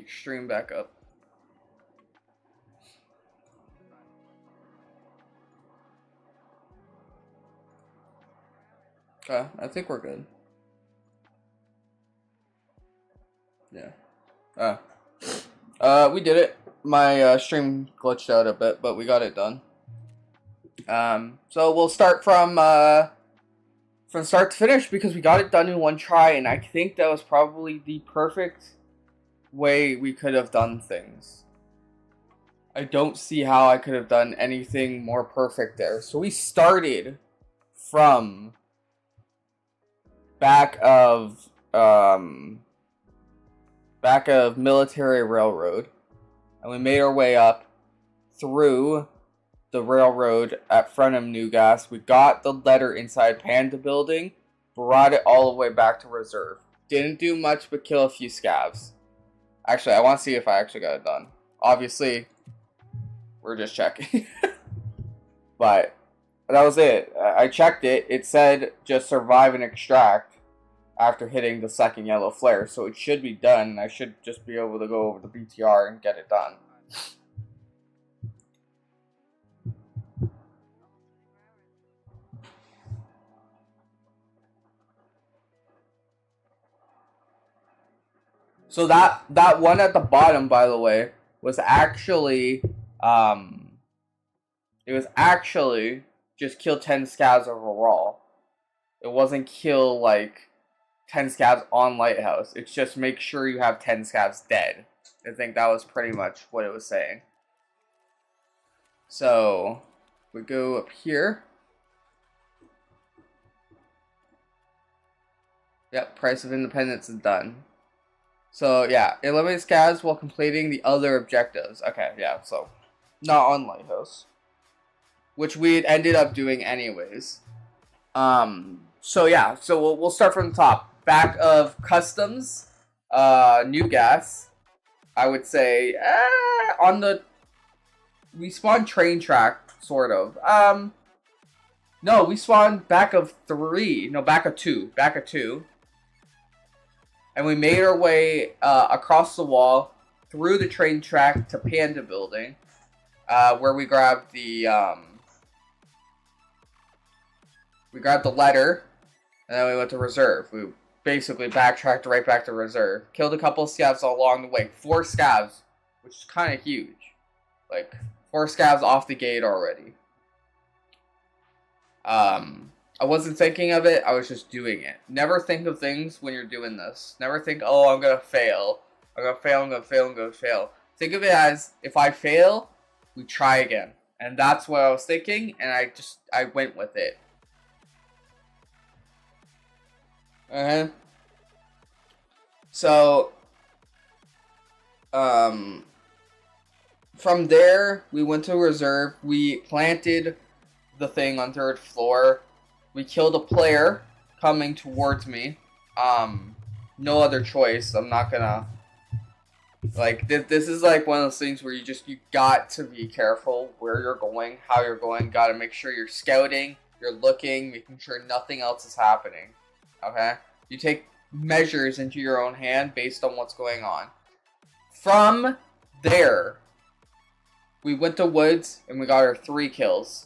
stream back up. Okay, I think we're good. Yeah. We did it. My stream glitched out a bit, but we got it done. So we'll start from start to finish because we got it done in one try, and I think that was probably the perfect way we could have done things. I don't see how I could have done anything more perfect there. So we started from back of Military Railroad, and we made our way up through the railroad at front of New Gas. We got the letter inside Panda Building, brought it all the way back to Reserve. Didn't do much but kill a few scavs. Actually, I want to see if I actually got it done. Obviously, we're just checking. But that was it. I checked it. It said just survive and extract after hitting the second yellow flare. So it should be done. I should just be able to go over the BTR and get it done. So that one at the bottom, by the way, was actually it was actually just kill 10 scavs overall. It wasn't kill like 10 scavs on Lighthouse. It's just make sure you have 10 scavs dead. I think that was pretty much what it was saying. So we go up here. Yep, Price of Independence is done. So yeah, eliminate scavs while completing the other objectives. Okay, yeah, so not on Lighthouse, which we had ended up doing anyways. So yeah, so we'll start from the top. Back of Customs, New Gas. I would say we spawned train track sort of. No, we spawned back of 3. No, back of 2. Back of 2. And we made our way across the wall through the train track to Panda Building, where we grabbed the letter, and then we went to Reserve. We basically backtracked right back to Reserve. Killed a couple of scavs along the way. 4 scavs, which is kind of huge. Like 4 scavs off the gate already. I wasn't thinking of it, I was just doing it. Never think of things when you're doing this. Never think, oh, I'm gonna fail. I'm gonna fail. Think of it as, if I fail, we try again. And that's what I was thinking, and I went with it. So, from there, we went to Reserve. We planted the thing on 3rd floor. We killed a player coming towards me. No other choice. I'm not gonna... Like, this is like one of those things where you got to be careful where you're going, how you're going. Gotta make sure you're scouting, you're looking, making sure nothing else is happening. Okay? You take measures into your own hand based on what's going on. From there, we went to woods and we got our 3 kills.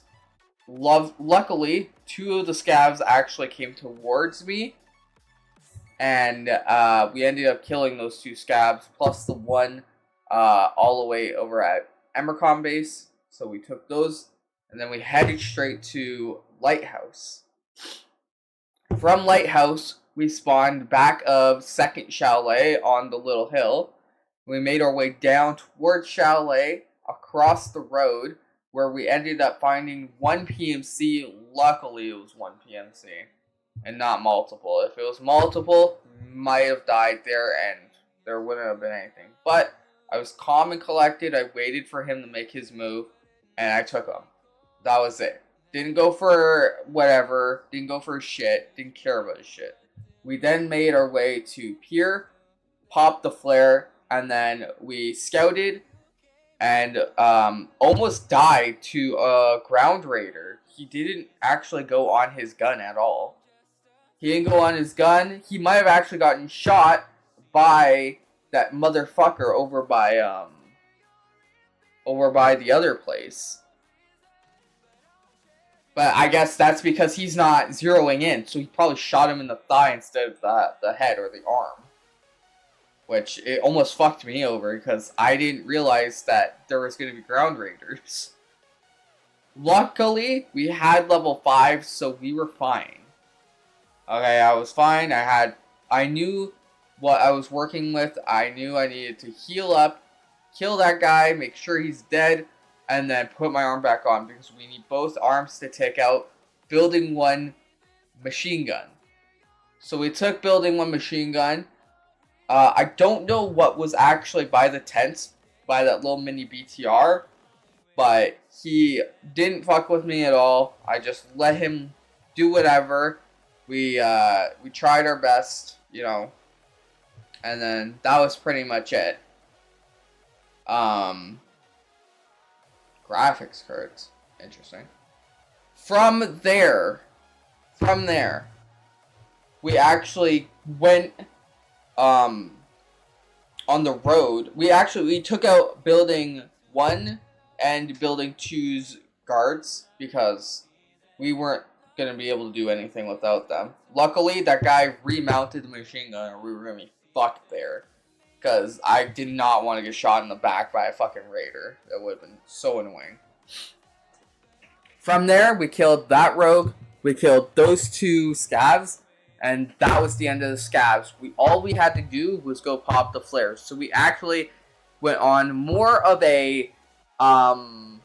Luckily, 2 of the scavs actually came towards me, and we ended up killing those 2 scavs, plus the one all the way over at Emercom base. So we took those, and then we headed straight to Lighthouse. From Lighthouse, we spawned back of 2nd Chalet on the little hill. We made our way down towards Chalet, across the road, where we ended up finding 1 PMC. Luckily, it was 1 PMC, and not multiple. If it was multiple, might have died there, and there wouldn't have been anything. But I was calm and collected. I waited for him to make his move, and I took him. That was it. Didn't go for whatever. Didn't go for shit. Didn't care about his shit. We then made our way to Pier, popped the flare, and then we scouted, and almost died to a ground raider. He didn't actually go on his gun at all. He didn't go on his gun. He might have actually gotten shot by that motherfucker over by the other place. But I guess that's because he's not zeroing in, so he probably shot him in the thigh instead of the head or the arm. Which, it almost fucked me over, because I didn't realize that there was going to be ground raiders. Luckily, we had level 5, so we were fine. Okay, I was fine. I knew what I was working with. I knew I needed to heal up, kill that guy, make sure he's dead, and then put my arm back on, because we need both arms to take out Building 1 machine gun. So we took Building 1 machine gun. I don't know what was actually by the tents, by that little mini BTR, but he didn't fuck with me at all. I just let him do whatever. We tried our best, you know, and then that was pretty much it. Graphics cards, interesting. From there, we actually went on the road. We took out Building 1 and Building 2's guards because we weren't gonna be able to do anything without them. Luckily, that guy remounted the machine gun, or we were gonna be fucked there. Because I did not want to get shot in the back by a fucking raider. That would have been so annoying. From there, we killed that rogue. We killed those 2 scavs. And that was the end of the scavs. All we had to do was go pop the flares. So we actually went on more of a... I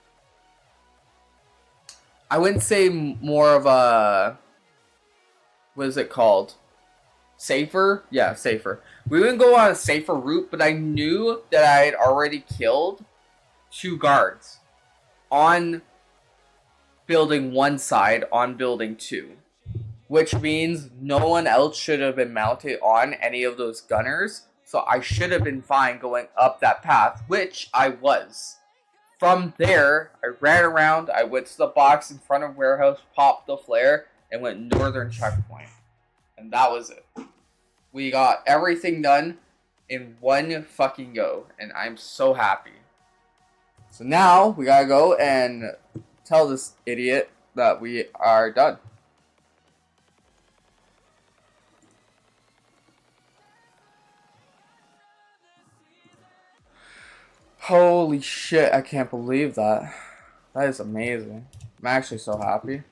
wouldn't say more of a... What is it called? Safer? Yeah, safer. We wouldn't go on a safer route, but I knew that I had already killed 2 guards on Building 1 side on Building 2. Which means no one else should have been mounted on any of those gunners. So I should have been fine going up that path, which I was. From there, I ran around, I went to the box in front of warehouse, popped the flare, and went northern checkpoint. And that was it. We got everything done in one fucking go, and I'm so happy. So now, we gotta go and tell this idiot that we are done. Holy shit, I can't believe that. That is amazing. I'm actually so happy.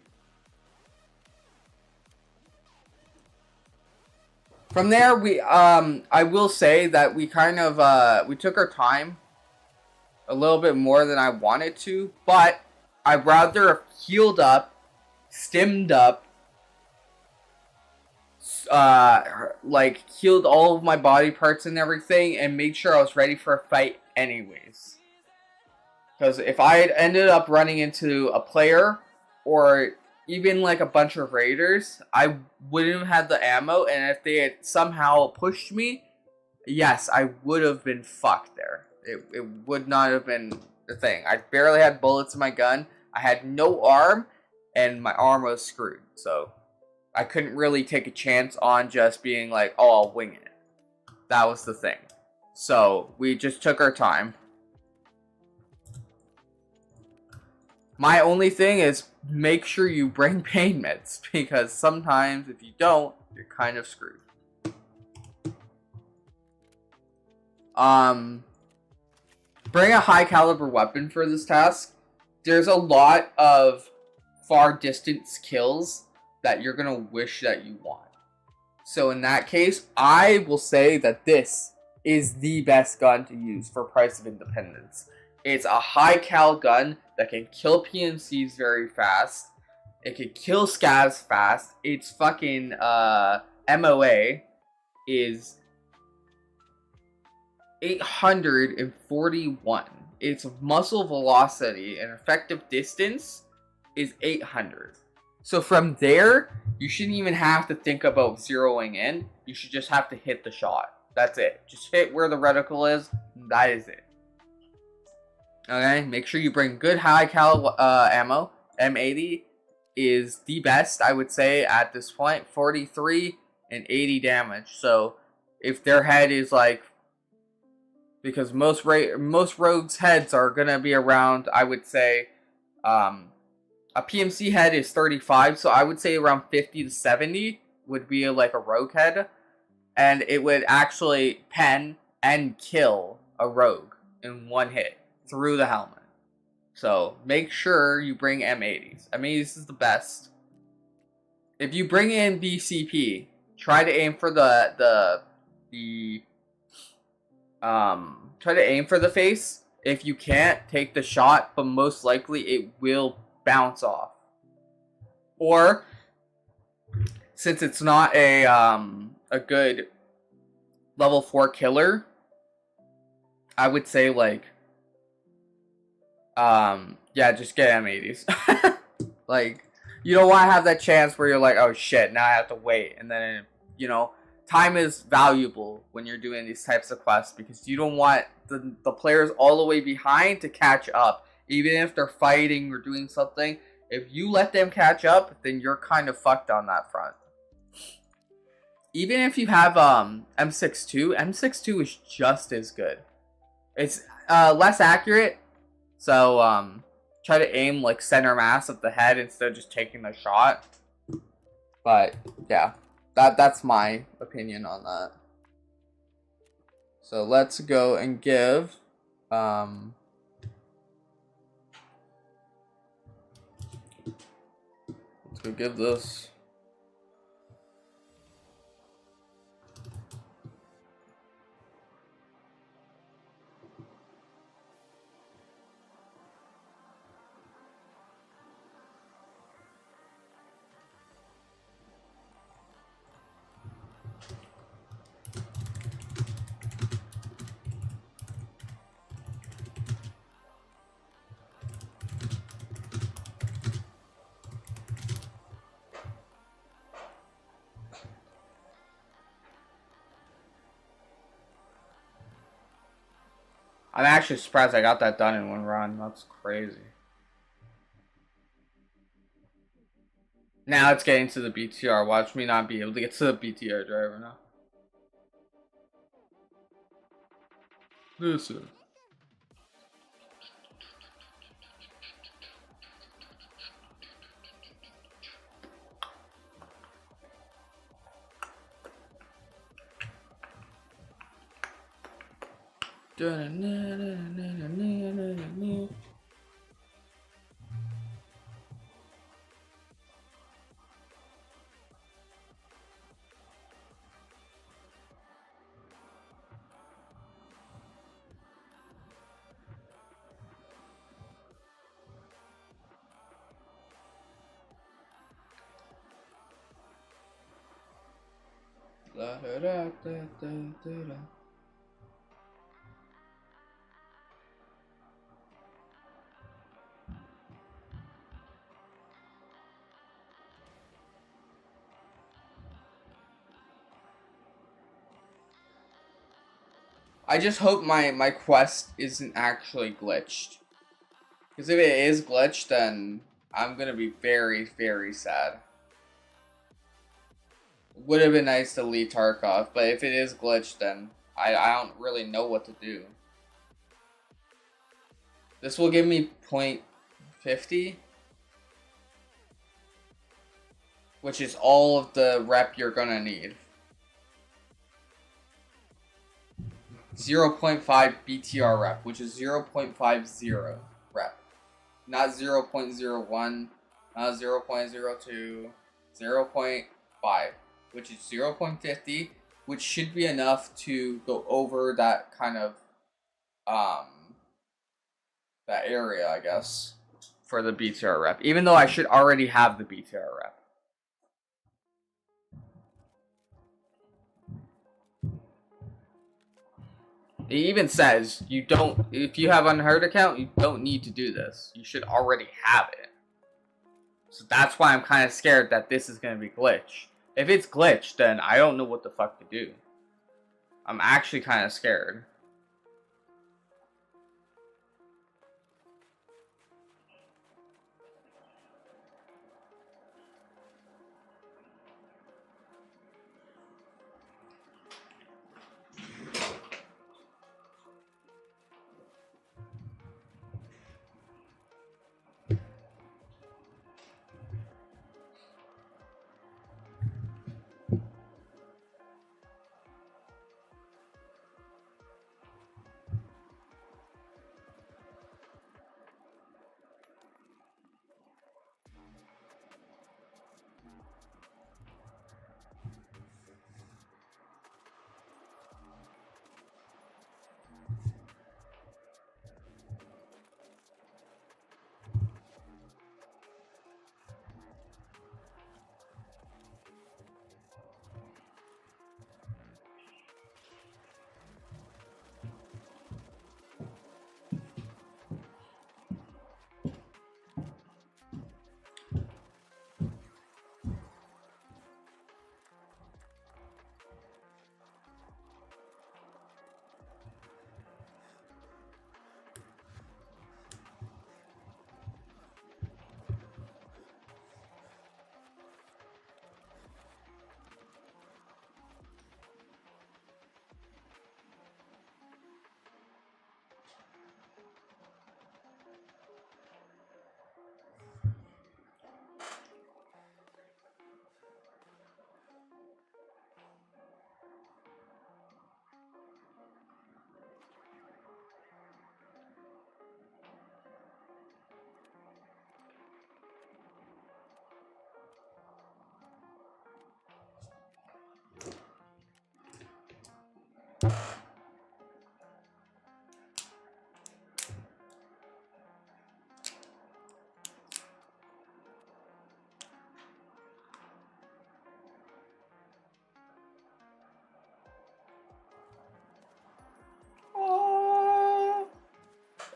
From there, I will say that we kind of, we took our time a little bit more than I wanted to, but I'd rather have healed up, stimmed up, like, healed all of my body parts and everything, and made sure I was ready for a fight anyways. Because if I had ended up running into a player, or even like a bunch of raiders, I wouldn't have had the ammo, and if they had somehow pushed me, yes, I would have been fucked there. It would not have been the thing. I barely had bullets in my gun, I had no arm, and my arm was screwed, so I couldn't really take a chance on just being like, oh, I'll wing it. That was the thing. So, we just took our time. My only thing is, make sure you bring pain meds, because sometimes if you don't, you're kind of screwed. Bring a high caliber weapon for this task. There's a lot of far distance kills that you're gonna wish that you want. So in that case, I will say that this is the best gun to use for Price of Independence. It's a high cal gun that can kill PMCs very fast. It can kill scavs fast. Its fucking MOA is 841. Its muzzle velocity and effective distance is 800. So from there, you shouldn't even have to think about zeroing in. You should just have to hit the shot. That's it. Just hit where the reticle is. That is it. Okay, make sure you bring good high cal ammo. M80 is the best, I would say, at this point. 43 and 80 damage. So if their head is like because most rogues heads are gonna be around, I would say, a PMC head is 35, so I would say around 50 to 70 would be like a rogue head, and it would actually pen and kill a rogue in one hit through the helmet. So make sure you bring M80s. M80s is the best. If you bring in BCP, try to aim for try to aim for the face. If you can't, take the shot, but most likely it will bounce off. Or since it's not a good level 4 killer, I would say like yeah, just get M80s. Like, you don't want to have that chance where you're like, oh shit, now I have to wait, and then, you know, time is valuable when you're doing these types of quests, because you don't want the players all the way behind to catch up, even if they're fighting or doing something. If you let them catch up, then you're kind of fucked on that front. Even if you have M62, M62 is just as good. It's less accurate, so try to aim like center mass of the head instead of just taking the shot. But yeah, that's my opinion on that. So let's go and give let's go give this. I'm actually surprised I got that done in one run. That's crazy. Now it's getting to the BTR. Watch me not be able to get to the BTR driver now. Listen. La da da da da da. I just hope my quest isn't actually glitched. Because if it is glitched, then I'm gonna be very, very sad. Would have been nice to leave Tarkov, but if it is glitched, then I don't really know what to do. This will give me .50, which is all of the rep you're gonna need. 0.5 BTR rep, which is 0.50 rep. Not 0.01, not 0.02, 0.5, which is 0.50, which should be enough to go over that kind of, that area, I guess, for the BTR rep. Even though I should already have the BTR rep. It even says you don't, if you have unheard account, you don't need to do this. You should already have it. So that's why I'm kind of scared that this is going to be glitched. If it's glitched, then I don't know what the fuck to do. I'm actually kind of scared.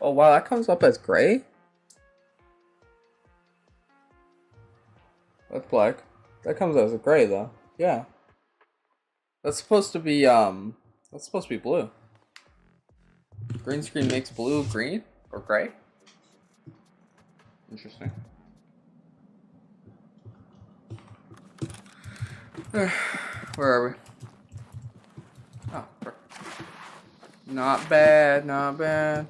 Oh wow, that comes up as gray? That's black. That comes as a gray though. Yeah. That's supposed to be blue. Green screen makes blue green or gray? Interesting. Where are we? Oh, not bad, not bad.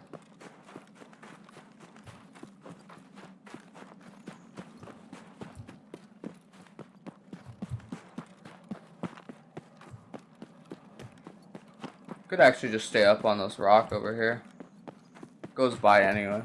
Could actually just stay up on this rock over here. Goes by anyway.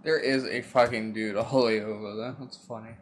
There is a fucking dude all the way over there. That's funny.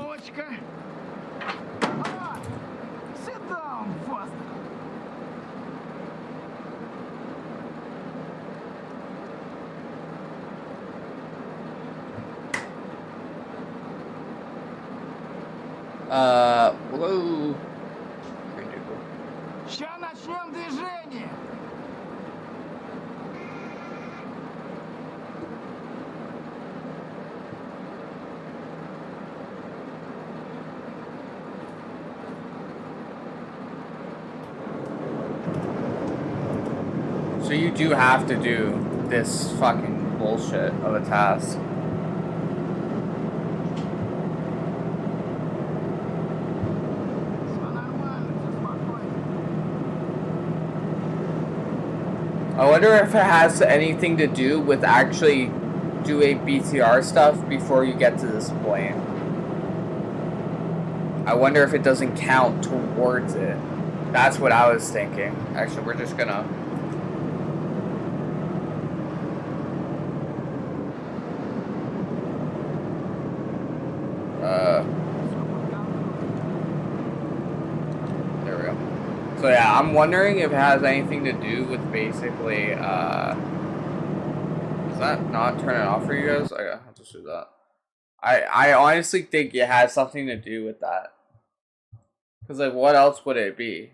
Обстановочка. Sit down, Foster. Whoa. Сейчас начнем движение. So you do have to do this fucking bullshit of a task. I wonder if it has anything to do with actually doing BTR stuff before you get to this point. I wonder if it doesn't count towards it. That's what I was thinking. Actually, we're just gonna... There we go. So yeah, I'm wondering if it has anything to do with basically, does that not turn it off for you guys? I have to do that. I honestly think it has something to do with that. Because, like, what else would it be?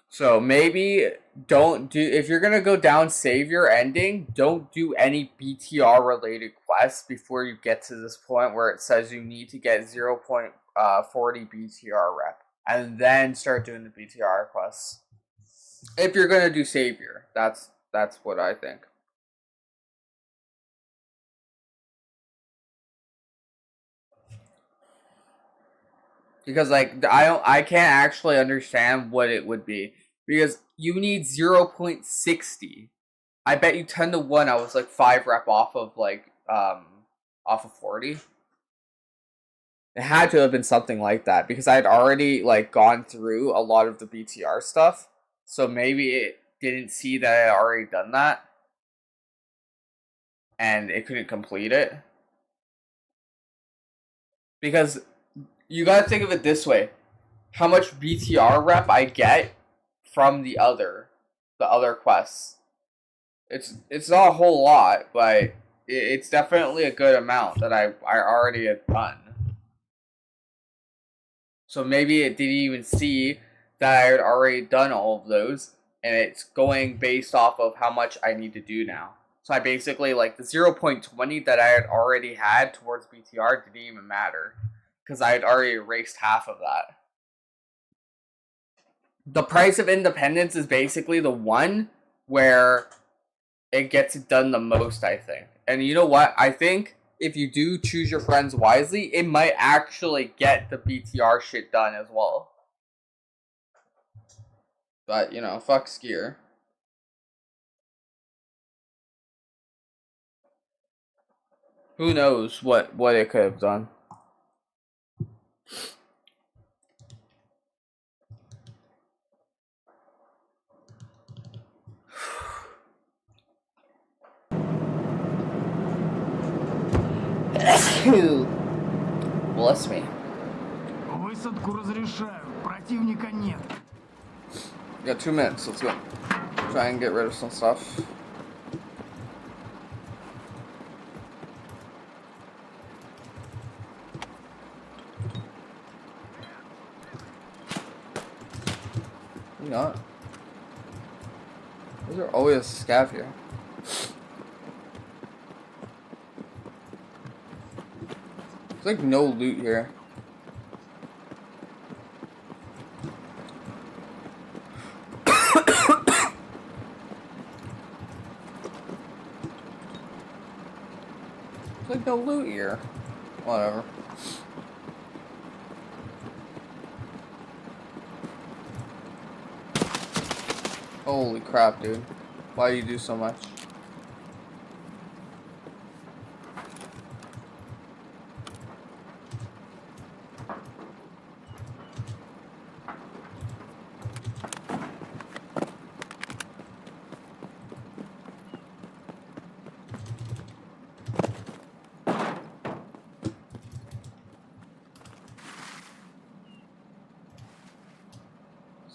So maybe don't do, if you're gonna go down save your ending, don't do any BTR related quests before you get to this point where it says you need to get 0.40 BTR rep, and then start doing the BTR quests. If you're gonna do savior, that's what I think. Because, like, I can't actually understand what it would be. Because you need 0.60. I bet you 10 to 1 I was like 5 rep off of, like, off of 40. It had to have been something like that. Because I had already, like, gone through a lot of the BTR stuff. So maybe it didn't see that I had already done that. And it couldn't complete it. Because you gotta think of it this way. How much BTR rep I get from the other quests. It's not a whole lot, but it's definitely a good amount that I already had done. So maybe it didn't even see that I had already done all of those, and it's going based off of how much I need to do now. So I basically, like, the 0.20 that I had already had towards BTR didn't even matter, because I had already erased half of that. The price of independence is basically the one where it gets it done the most, I think. And you know what? I think if you do choose your friends wisely, it might actually get the BTR shit done as well. But, you know, fuck Skier. Who knows what it could have done. Bless me. Высадку разрешаю. Противника нет. We got 2 minutes. Let's go. Try and get rid of some stuff. You not? Those are always scav here. There's like no loot here. There's like no loot here. Whatever. Holy crap, dude. Why do you do so much?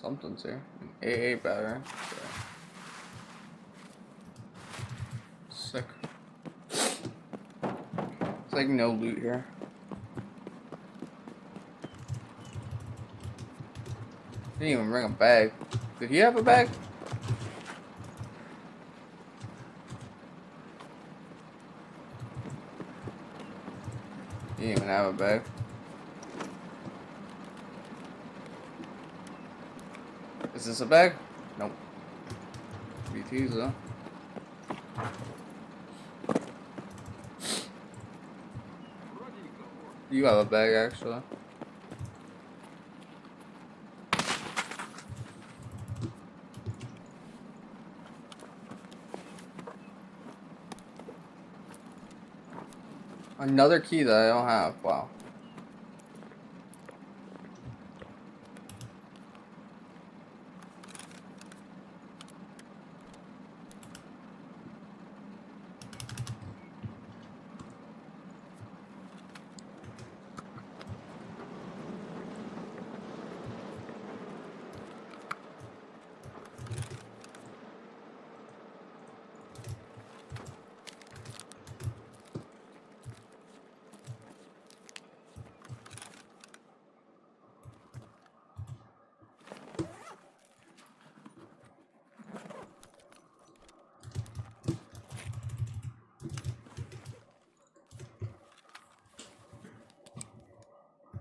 Something's here. An AA battery. Okay. Sick. It's like no loot here. Didn't even bring a bag. Did he have a bag? He didn't even have a bag. Is this a bag? Nope. BT's though. You have a bag actually. Another key that I don't have. Wow.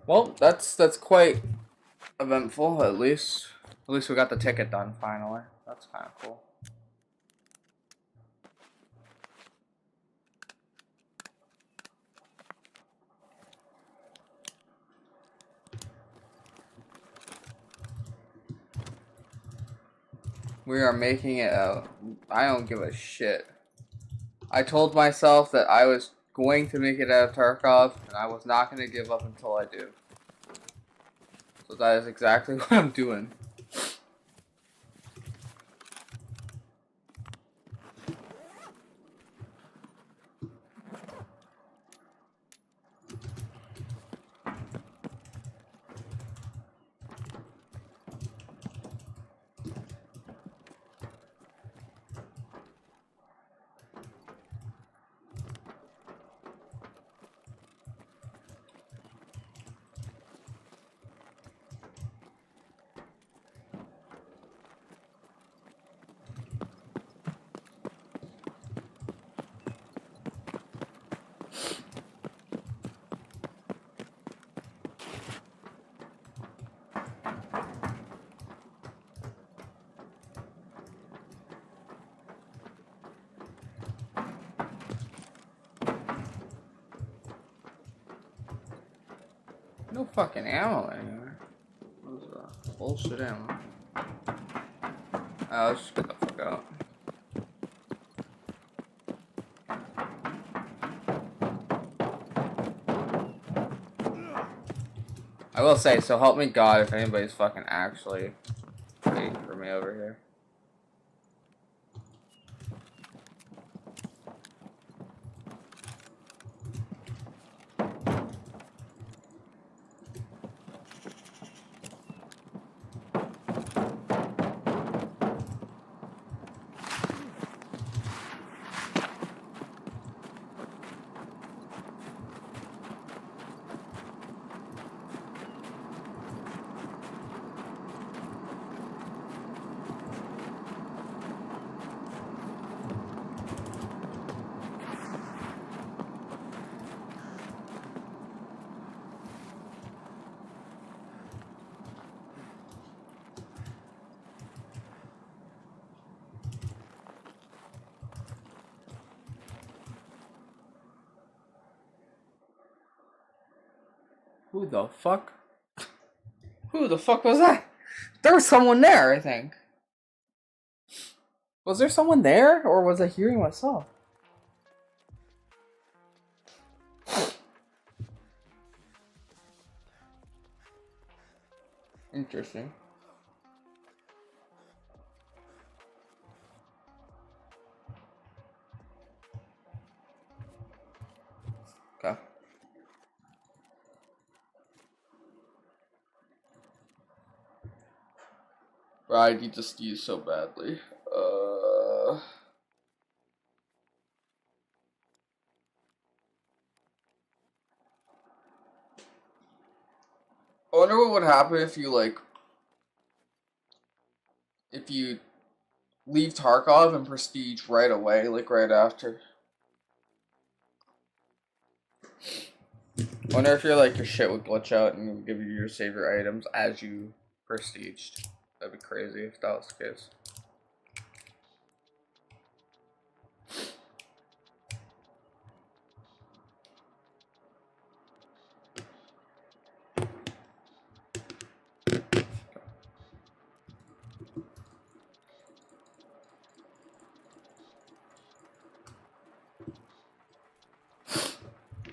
Well, that's quite eventful. At least we got the ticket done finally. That's kind of cool. We are making it out. I don't give a shit. I told myself that I was going to make it out of Tarkov, and I was not going to give up until I do. So that is exactly what I'm doing. No fucking ammo anywhere. What was that? Bullshit ammo. Let's just get the fuck out. I will say, so help me God if anybody's fucking actually waiting for me over here. Who the fuck? Who the fuck was that? There was someone there, I think. Was there someone there, or was I hearing myself? Interesting. Okay. Bro, I need to sneeze so badly. I wonder what would happen if you, like, if you leave Tarkov and Prestige right away, like, right after. I wonder if your shit would glitch out and it would give you your savior items as you prestiged. That'd be crazy if that was the case.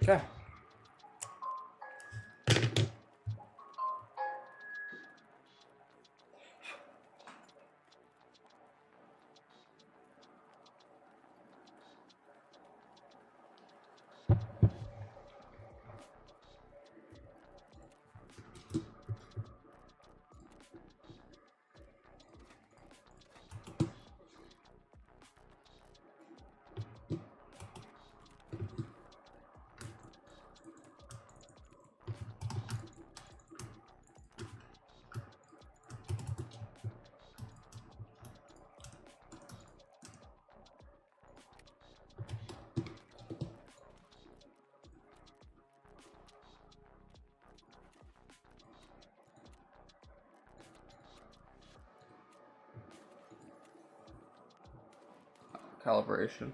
Okay. Calibration.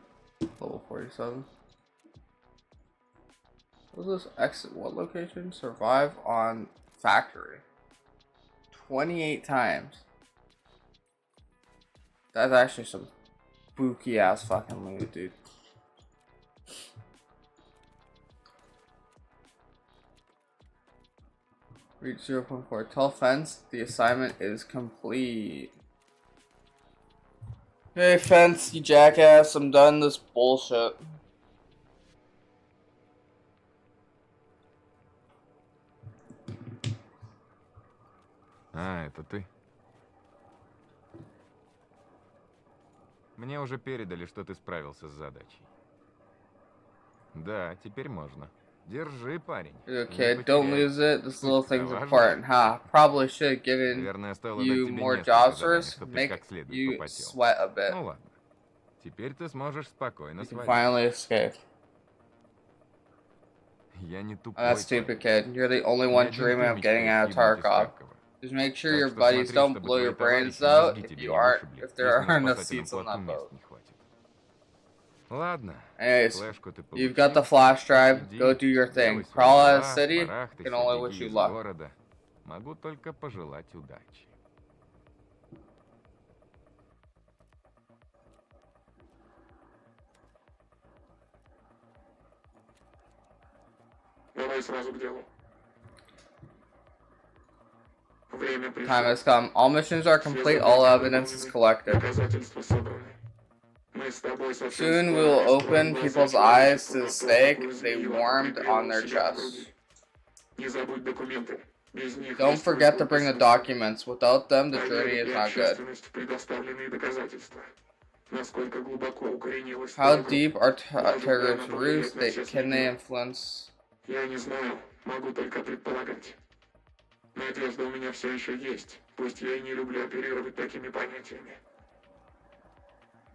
Level 47. What was this? Exit what location? Survive on factory. 28 times. That's actually some spooky ass fucking loot, dude. Reach 0.4. Tell Fence the assignment is complete. Hey Fence, you jackass, I'm done this bullshit. А, это ты? Мне уже передали, что ты справился с задачей. Да, теперь можно. Держи, парень. Okay, don't lose it. This little thing's important, huh? Probably should have given Наверное, стоило you дать тебе more несколько jobs заданий, first. чтобы ты Make как следует you попотел. sweat a bit. Ну ладно. Теперь ты сможешь спокойно You can свалить. finally escape. Я не Oh, that's тупой, stupid, парень. kid. You're the only Ни one один dreaming ты of getting мечтаешь out of гибнуть из Tarkov. Харькова. Just make sure Так your что buddies смотри, don't чтобы blow твои your brains товарищи out мозги if тебе you не aren't, вышибли, if there если на aren't enough спасательном seats on плоту that мест boat. не хватит. Ладно, Anyways, флешку ты you've got the получил. flash drive. Иди, Go do your делай thing. свои Crawl out of the дела, city. барахтайся, Can only wish беги you из luck. города. Могу только пожелать удачи. Давай сразу к делу. Время пришло. Time has come. All missions are complete. All evidence is collected. Доказательства собраны. Мы с тобой со всем Soon we will open people's eyes to the stake they warmed on their chests. Не забудь документы. Без них Don't forget to bring the documents. Without them, the journey is not good. Предоставленные доказательства. Насколько глубоко укоренилась How твоя deep are terrorists' roots? Can they influence? Я не знаю, могу только предполагать. Надежда у меня все еще есть, пусть я и не люблю оперировать такими понятиями.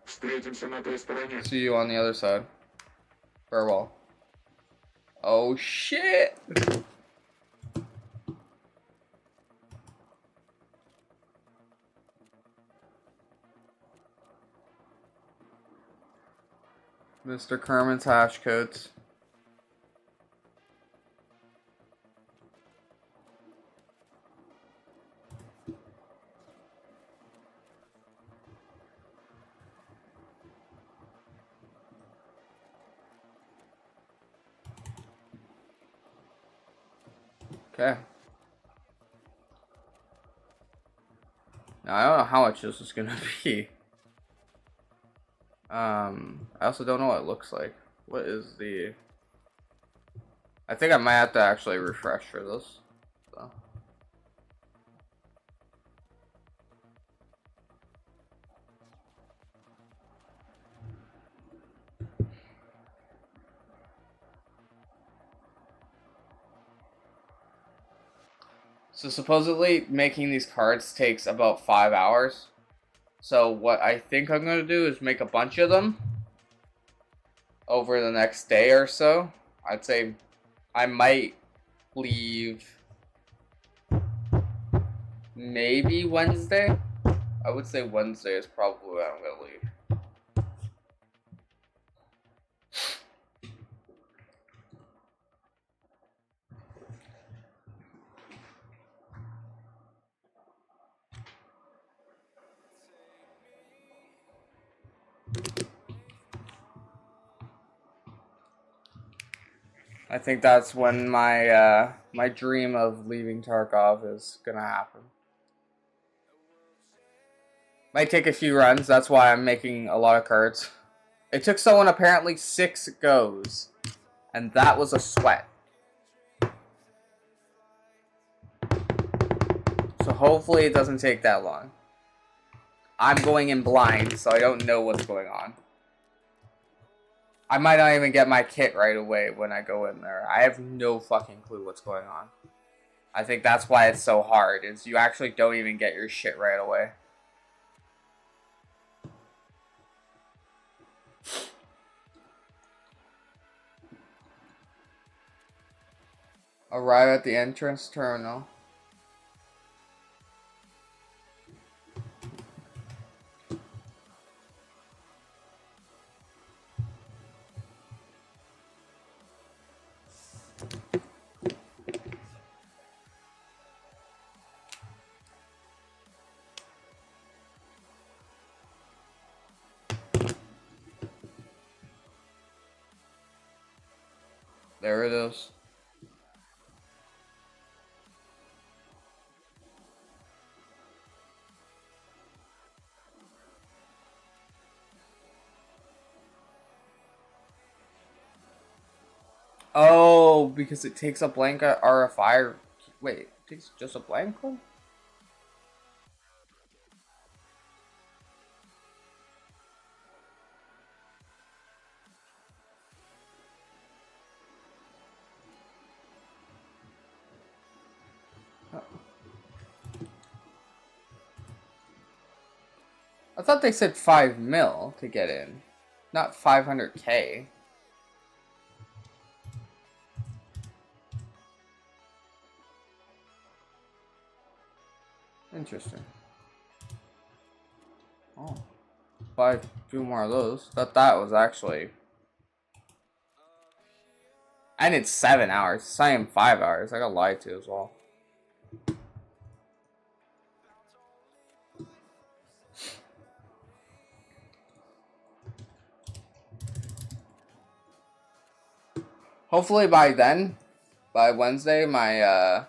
Встретимся на той стороне. See you on the other side. Farewell. Oh shit! Mr. Kerman's hash codes. Okay. Now I don't know how much this is gonna be. I also don't know what it looks like. What is the... I think I might have to actually refresh for this. So. So supposedly making these cards takes about 5 hours. So what I think I'm going to do is make a bunch of them over the next day or so. I'd say I might leave maybe Wednesday. I would say Wednesday is probably when I'm going to leave. I think that's when my my dream of leaving Tarkov is gonna happen. Might take a few runs, that's why I'm making a lot of cards. It took someone apparently 6 goes, and that was a sweat. So hopefully it doesn't take that long. I'm going in blind, so I don't know what's going on. I might not even get my kit right away when I go in there. I have no fucking clue what's going on. I think that's why it's so hard, is you actually don't even get your shit right away. Arrive at the entrance terminal. There it is. Oh, because it takes a blank RFI. Wait, it takes just a blank one? I thought they said 5 mil to get in, not 500K. Interesting. Oh, buy a few more of those. Thought that was actually. I need 7 hours. It's not even 5 hours. I got lied to as well. Hopefully by then, by Wednesday, my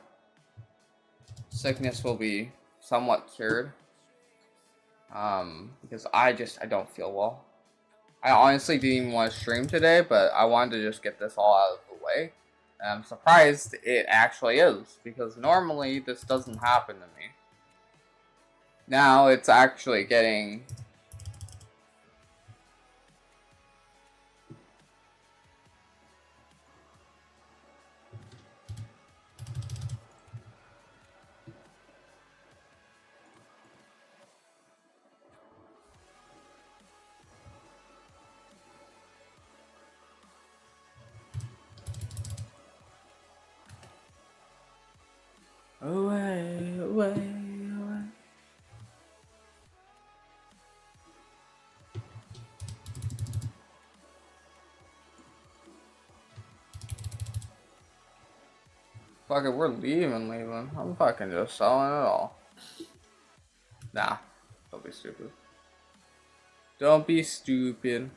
sickness will be somewhat cured. Because I don't feel well. I honestly didn't even want to stream today, but I wanted to just get this all out of the way. And I'm surprised it actually is, because normally this doesn't happen to me. Now it's actually getting... Away, away, away. Fuck it, we're leaving. I'm fucking just selling it all. Nah, don't be stupid. Don't be stupid.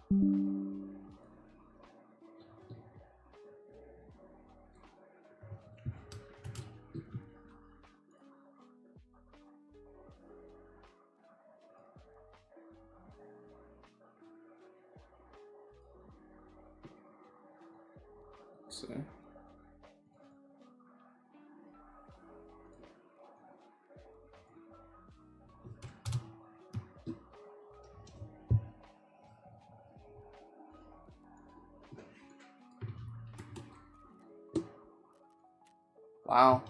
Let's see. Wow.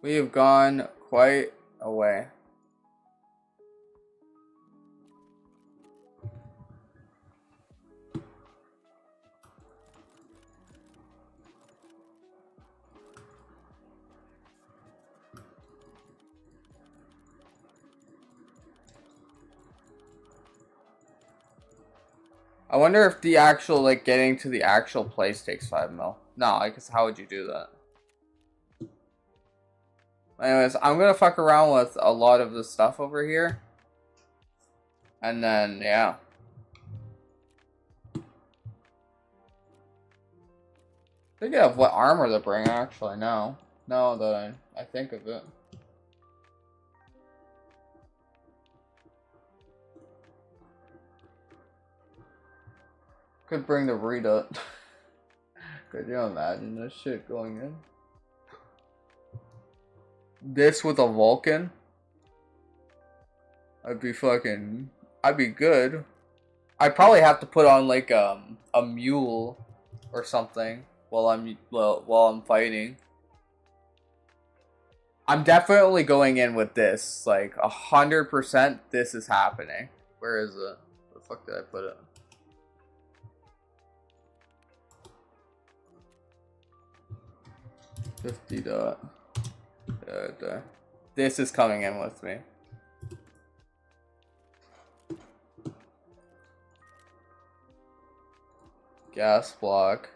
We have gone quite a way. I wonder if the actual, like, getting to the actual place takes 5 mil. No, I guess how would you do that? Anyways, I'm gonna fuck around with a lot of the stuff over here. And then, yeah. Thinking of what armor to bring, actually, now. Now that I think of it. Could bring the Rita. Could you imagine this shit going in? This with a Vulcan? I'd be good. I'd probably have to put on like a mule or something while I'm fighting. I'm definitely going in with this. Like 100% this is happening. Where is it? Where the fuck did I put it? $50. Yeah, this is coming in with me. Gas block.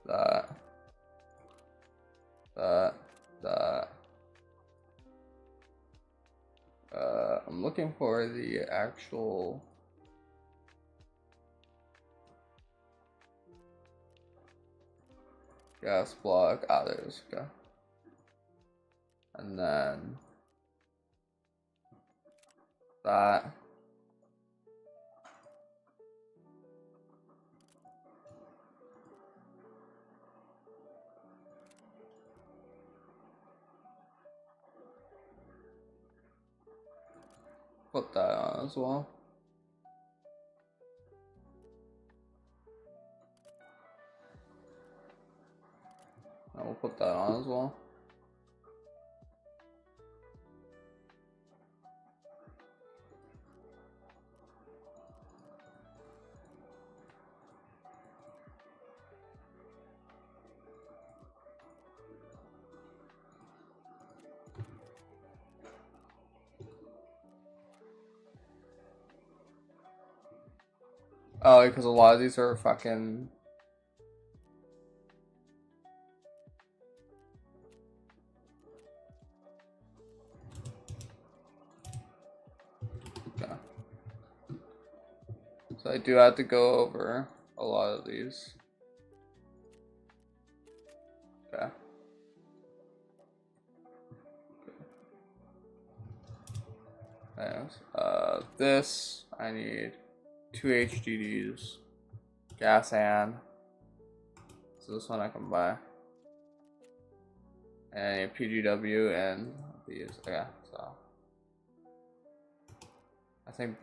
That. I'm looking for the actual. Gas block. Ah, there it is. Okay. And then that. Put that on as well. I will put that on as well. Oh, because a lot of these are fucking. Okay. So I do have to go over a lot of these. Okay. Anyways, this I need 2 HDDs, gas and so this one I can buy, and a PGW and these. Okay, so I think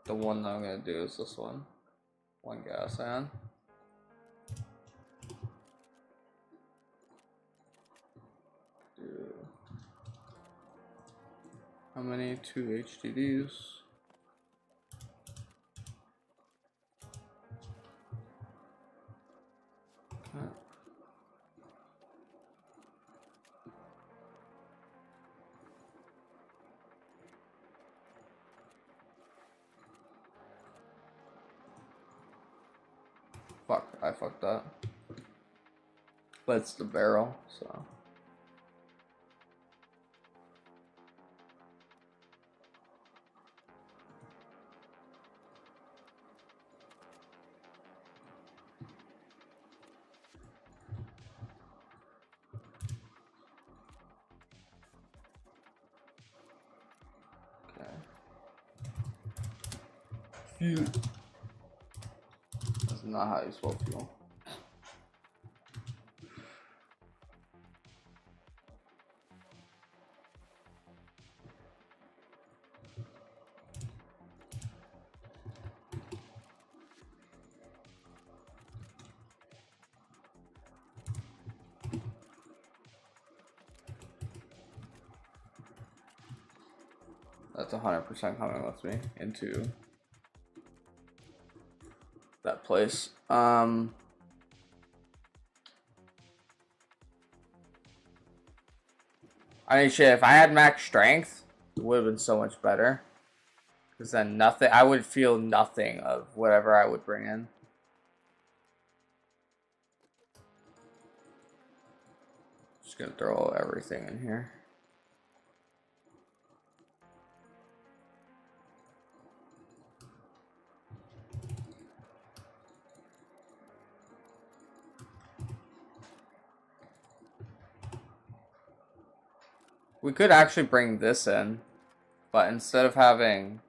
the one that I'm gonna do is this one. One gas and. How many 2 HDDs? Okay. Fuck, I fucked up. But it's the barrel, so. fuel. That's not how you spell fuel. That's 100% coming with me into that place. I mean, shit, if I had max strength, it would have been so much better. Because then nothing, I would feel nothing of whatever I would bring in. Just gonna throw everything in here. We could actually bring this in, but instead of having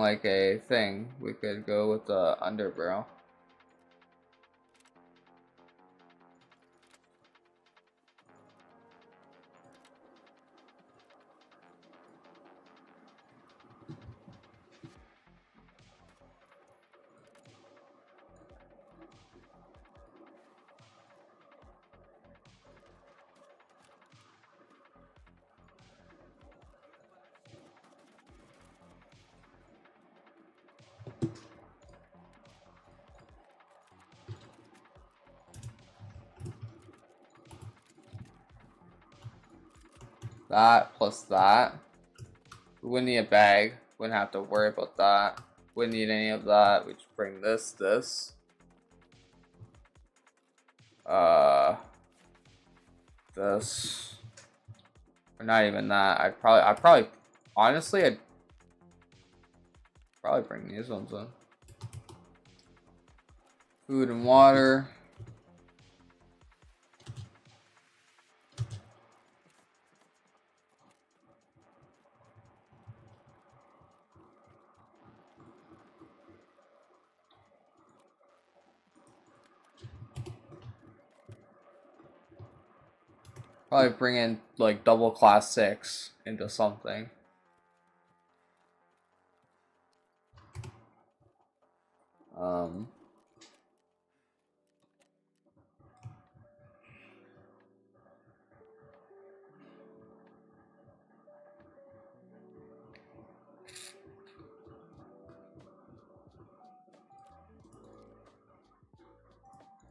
like a thing, we could go with the underbarrel. That plus that. We wouldn't need a bag. Wouldn't have to worry about that. Wouldn't need any of that. We just bring this. This. Or not even that. I'd probably, honestly, I'd probably bring these ones in. Food and water. Probably bring in like double class 6 into something.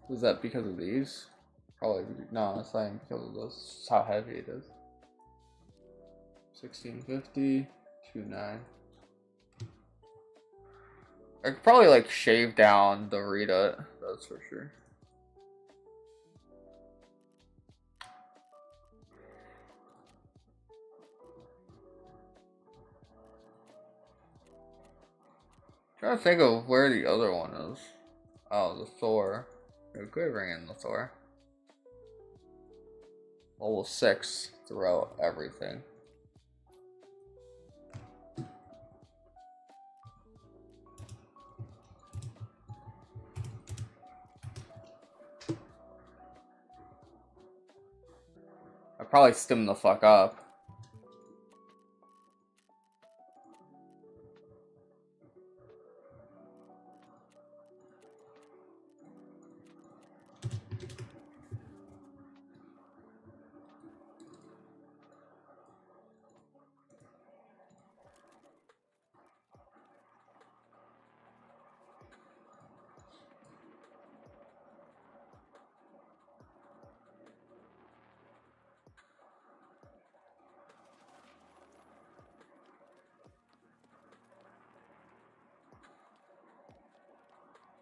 Is that because of these? Probably no, it's not because of this. It's how heavy it is. 1650, 29. I could probably like shave down the Rita, that's for sure. Trying to think of where the other one is. Oh, the Thor. We could bring in the Thor. Level 6 throughout everything. I'd probably stim the fuck up.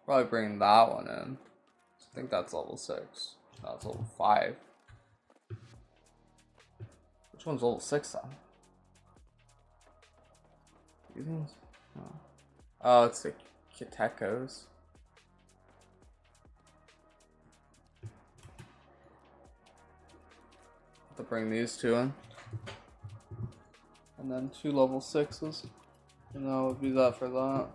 Probably bring that one in. I think that's level 6. No, it's level 5. Which one's level 6 then? These ones? Oh, it's the Kitekos. To bring these two in. And then 2 level 6s. And that would be that for that.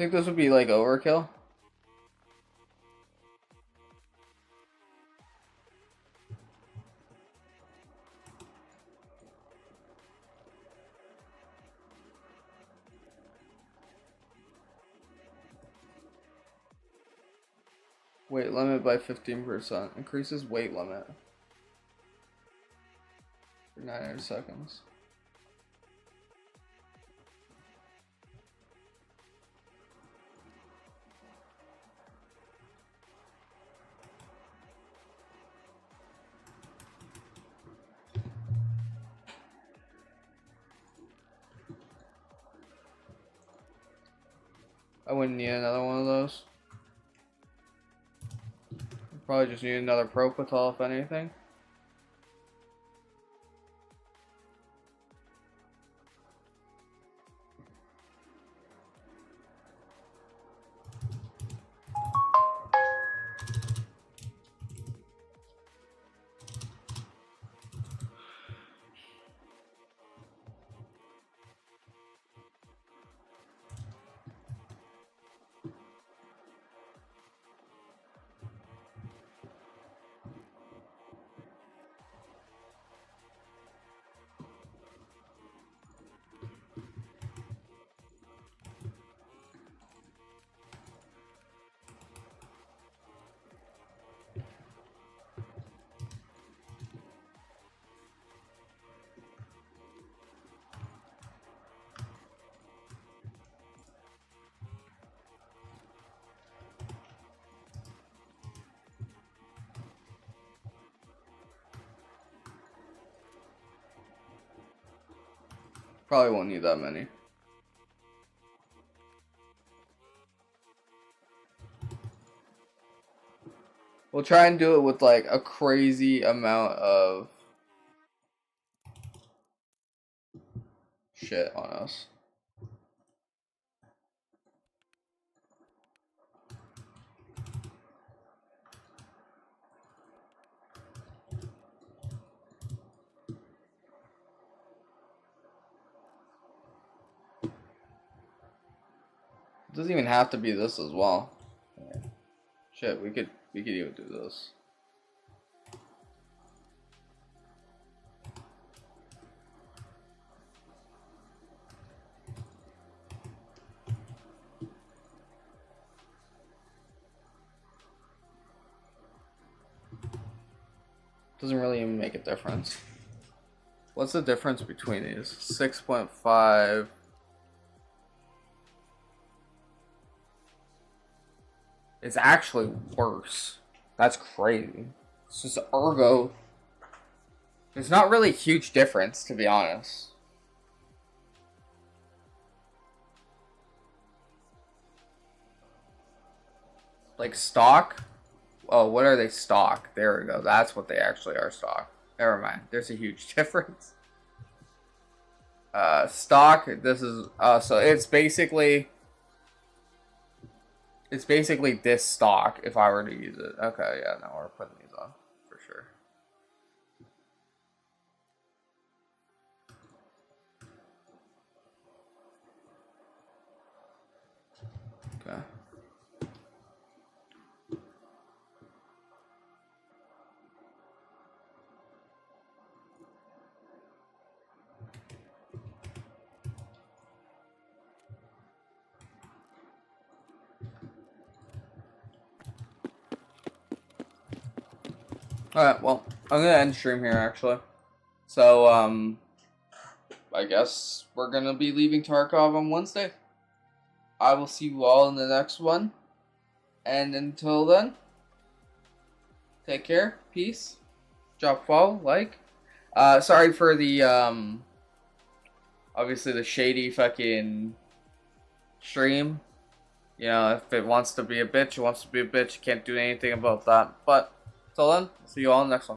Think this would be like overkill? Weight limit by 15%. Increases weight limit for 900 seconds. I wouldn't need another one of those. Probably just need another Propital if anything. Probably won't need that many. We'll try and do it with like a crazy amount of shit on us. It doesn't even have to be this as well. Yeah. Shit, we could even do this. Doesn't really even make a difference. What's the difference between these? 6.5. It's actually worse. That's crazy. It's just ergo. There's not really a huge difference, to be honest. Like stock? Oh, what are they stock? There we go. That's what they actually are stock. Never mind. There's a huge difference. Stock, this is, so it's basically this stock if I were to use it. Okay, yeah, no, we're putting these on for sure. Okay. Alright, well, I'm gonna end stream here actually. So, I guess we're gonna be leaving Tarkov on Wednesday. I will see you all in the next one. And until then, take care, peace, drop a follow, like. Sorry for the, obviously the shady fucking stream. You know, if it wants to be a bitch, it wants to be a bitch. You can't do anything about that. But, till then, see you all in the next one.